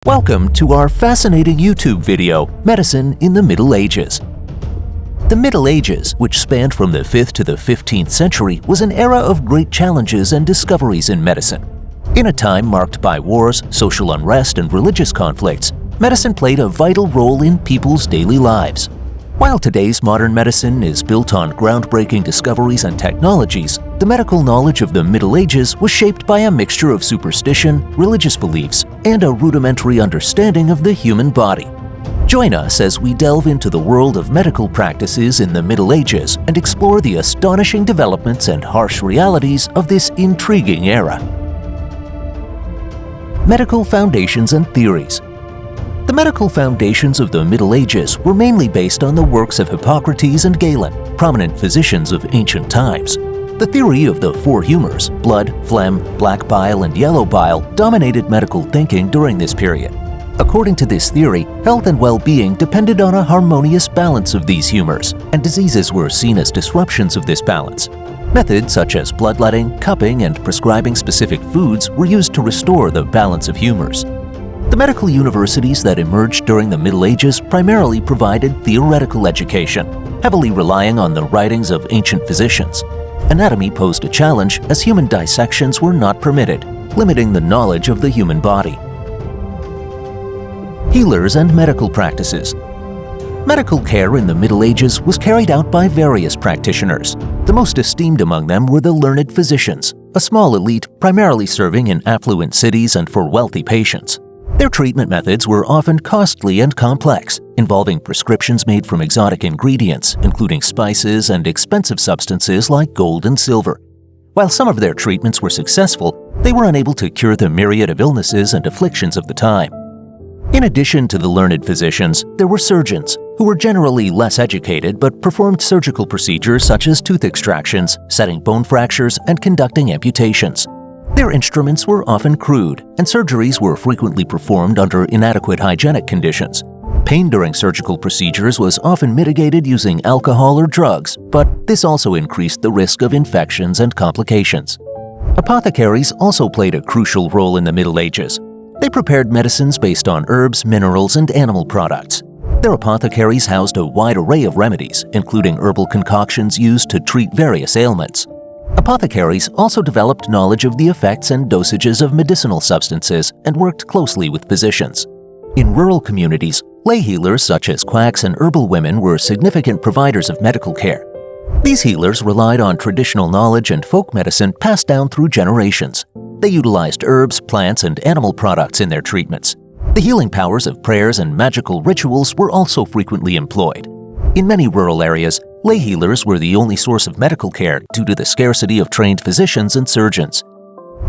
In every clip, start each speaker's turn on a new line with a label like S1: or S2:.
S1: Welcome to our fascinating YouTube video, Medicine in the Middle Ages. The Middle Ages, which spanned from the 5th to the 15th century, was an era of great challenges and discoveries in medicine. In a time marked by wars, social unrest, and religious conflicts, medicine played a vital role in people's daily lives. While today's modern medicine is built on groundbreaking discoveries and technologies, the medical knowledge of the Middle Ages was shaped by a mixture of superstition, religious beliefs, and a rudimentary understanding of the human body. Join us as we delve into the world of medical practices in the Middle Ages and explore the astonishing developments and harsh realities of this intriguing era. Medical foundations and theories. The medical foundations of the Middle Ages were mainly based on the works of Hippocrates and Galen, prominent physicians of ancient times. The theory of the four humors, blood, phlegm, black bile, and yellow bile, dominated medical thinking during this period. According to this theory, health and well-being depended on a harmonious balance of these humors, and diseases were seen as disruptions of this balance. Methods such as bloodletting, cupping, and prescribing specific foods were used to restore the balance of humors. The medical universities that emerged during the Middle Ages primarily provided theoretical education, heavily relying on the writings of ancient physicians. Anatomy posed a challenge as human dissections were not permitted, limiting the knowledge of the human body. Healers and medical practices. Medical care in the Middle Ages was carried out by various practitioners. The most esteemed among them were the learned physicians, a small elite primarily serving in affluent cities and for wealthy patients. Their treatment methods were often costly and complex, involving prescriptions made from exotic ingredients, including spices and expensive substances like gold and silver. While some of their treatments were successful, they were unable to cure the myriad of illnesses and afflictions of the time. In addition to the learned physicians, there were surgeons, who were generally less educated but performed surgical procedures such as tooth extractions, setting bone fractures, and conducting amputations. Their instruments were often crude, and surgeries were frequently performed under inadequate hygienic conditions. Pain during surgical procedures was often mitigated using alcohol or drugs, but this also increased the risk of infections and complications. Apothecaries also played a crucial role in the Middle Ages. They prepared medicines based on herbs, minerals, and animal products. Their apothecaries housed a wide array of remedies, including herbal concoctions used to treat various ailments. Apothecaries also developed knowledge of the effects and dosages of medicinal substances and worked closely with physicians. In rural communities, lay healers such as quacks and herbal women were significant providers of medical care. These healers relied on traditional knowledge and folk medicine passed down through generations. They utilized herbs, plants, and animal products in their treatments. The healing powers of prayers and magical rituals were also frequently employed. In many rural areas, lay healers were the only source of medical care due to the scarcity of trained physicians and surgeons.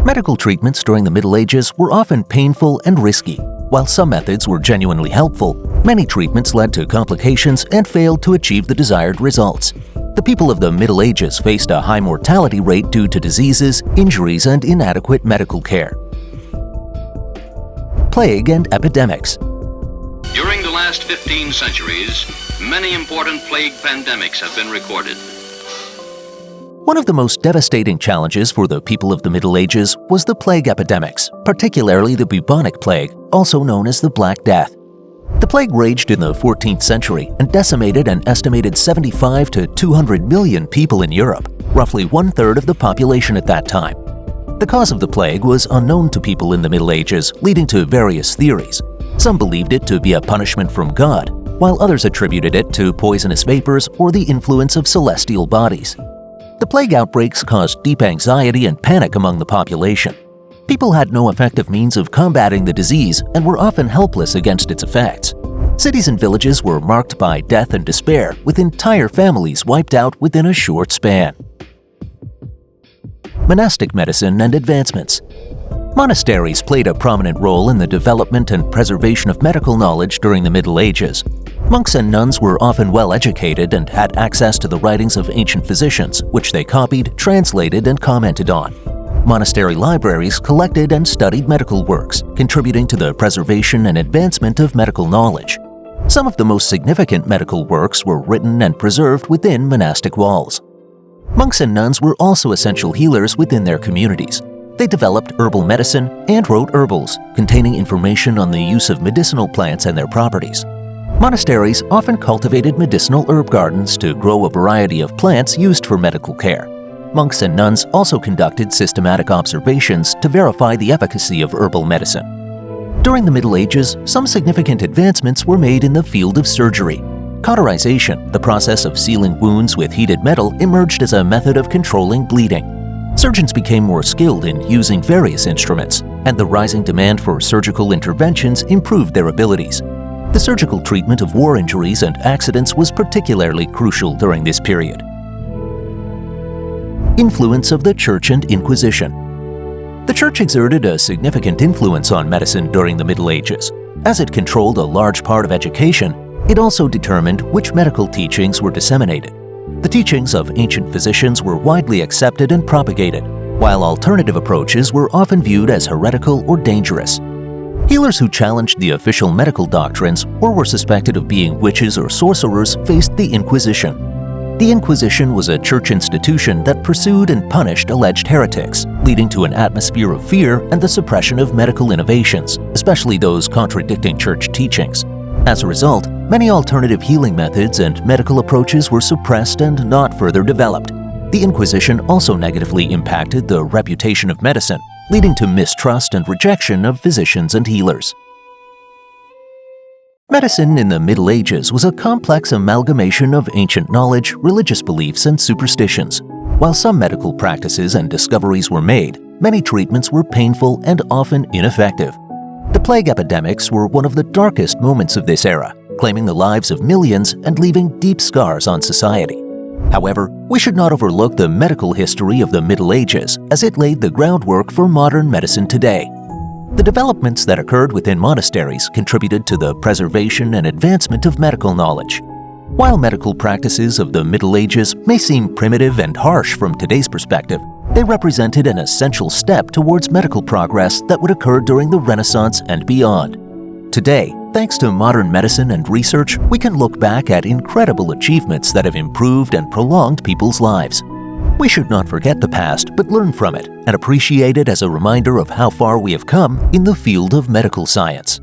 S1: Medical treatments during the Middle Ages were often painful and risky. While some methods were genuinely helpful, many treatments led to complications and failed to achieve the desired results. The people of the Middle Ages faced a high mortality rate due to diseases, injuries, and inadequate medical care. Plague and epidemics.
S2: During the last 15 centuries, many important plague pandemics have been recorded.
S1: One of the most devastating challenges for the people of the Middle Ages was the plague epidemics, particularly the bubonic plague, also known as the Black Death. The plague raged in the 14th century and decimated an estimated 75 to 200 million people in Europe, roughly one-third of the population at that time. The cause of the plague was unknown to people in the Middle Ages, leading to various theories. Some believed it to be a punishment from God, while others attributed it to poisonous vapors or the influence of celestial bodies. The plague outbreaks caused deep anxiety and panic among the population. People had no effective means of combating the disease and were often helpless against its effects. Cities and villages were marked by death and despair, with entire families wiped out within a short span. Monastic medicine and advancements. Monasteries played a prominent role in the development and preservation of medical knowledge during the Middle Ages. Monks and nuns were often well-educated and had access to the writings of ancient physicians, which they copied, translated, and commented on. Monastery libraries collected and studied medical works, contributing to the preservation and advancement of medical knowledge. Some of the most significant medical works were written and preserved within monastic walls. Monks and nuns were also essential healers within their communities. They developed herbal medicine and wrote herbals, containing information on the use of medicinal plants and their properties. Monasteries often cultivated medicinal herb gardens to grow a variety of plants used for medical care. Monks and nuns also conducted systematic observations to verify the efficacy of herbal medicine. During the Middle Ages, some significant advancements were made in the field of surgery. Cauterization, the process of sealing wounds with heated metal, emerged as a method of controlling bleeding. Surgeons became more skilled in using various instruments, and the rising demand for surgical interventions improved their abilities. The surgical treatment of war injuries and accidents was particularly crucial during this period. Influence of the Church and Inquisition. The Church exerted a significant influence on medicine during the Middle Ages. As it controlled a large part of education, it also determined which medical teachings were disseminated. The teachings of ancient physicians were widely accepted and propagated, while alternative approaches were often viewed as heretical or dangerous. Healers who challenged the official medical doctrines or were suspected of being witches or sorcerers faced the Inquisition. The Inquisition was a church institution that pursued and punished alleged heretics, leading to an atmosphere of fear and the suppression of medical innovations, especially those contradicting church teachings. As a result, many alternative healing methods and medical approaches were suppressed and not further developed. The Inquisition also negatively impacted the reputation of medicine, leading to mistrust and rejection of physicians and healers. Medicine in the Middle Ages was a complex amalgamation of ancient knowledge, religious beliefs, and superstitions. While some medical practices and discoveries were made, many treatments were painful and often ineffective. The plague epidemics were one of the darkest moments of this era, claiming the lives of millions and leaving deep scars on society. However, we should not overlook the medical history of the Middle Ages, as it laid the groundwork for modern medicine today. The developments that occurred within monasteries contributed to the preservation and advancement of medical knowledge. While medical practices of the Middle Ages may seem primitive and harsh from today's perspective, they represented an essential step towards medical progress that would occur during the Renaissance and beyond. Today, thanks to modern medicine and research, we can look back at incredible achievements that have improved and prolonged people's lives. We should not forget the past, but learn from it and appreciate it as a reminder of how far we have come in the field of medical science.